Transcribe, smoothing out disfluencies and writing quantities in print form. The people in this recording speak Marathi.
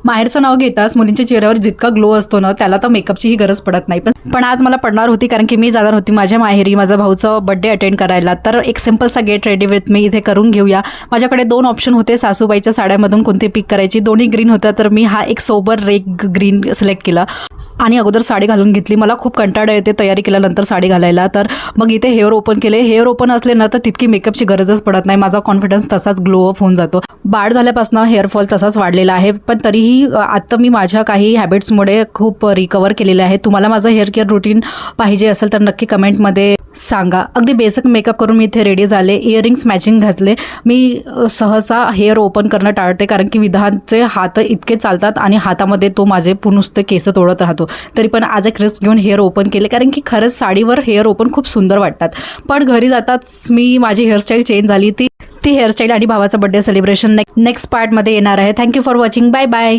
माहेरचं नाव घेताच मुलींच्या चेहऱ्यावर जितका ग्लो असतो ना त्याला तर मेकअपचीही गरज पडत नाही. पण आज मला पडणार होती कारण की मी जाणार होती माझ्या माहेरी माझा भाऊचा बर्थडे अटेंड करायला. तर एक सिम्पलसा गेट रेडी विथ मी इथे करून घेऊया. माझ्याकडे 2 ऑप्शन होते सासूबाईच्या साड्यामधून कोणती पिक करायची. दोन्ही ग्रीन होत्या तर मी हा एक सोबर रेग ग्रीन सिलेक्ट केला आणि अगोदर साडी घालून घेतली. मला खूप कंटाळा येते तयारी केल्यानंतर साडी घालायला. तर मग इथे हेअर ओपन केले. हेअर ओपन असले ना तर तितकी मेकअपची गरजच पडत नाही. माझा कॉन्फिडन्स तसाच ग्लो अप होऊन जातो. बाळ झाल्यापासून हेअरफॉल तसाच वाढलेला आहे. पण तरीही आता मी माझ्या काही हॅबिट्समुळे खूप रिकवर केलेले आहे. तुम्हाला माझं हेअर केअर रुटीन पाहिजे असेल तर नक्की कमेंटमध्ये सांगा. अगदी बेसिक मेकअप करून मी इथे रेडी झाले. इयरिंग्स मॅचिंग घातले. मी सहसा हेअर ओपन करणं टाळते कारण की विधानचे हात इतके चालतात आणि हातामध्ये तो माझे नुसते केस तोडत राहतो. तरी पण आज एक रिस्क घेऊन हेअर ओपन केले कारण की खरंच साडीवर हेअर ओपन खूप सुंदर वाटतात. पण घरी जाताच मी माझी हेअरस्टाईल चेंज झाली. ती हेअरस्टाईल आणि भावाचा बर्थडे सेलिब्रेशन नेक्स्ट पार्टमध्ये येणार आहे. Thank you for watching. Bye bye.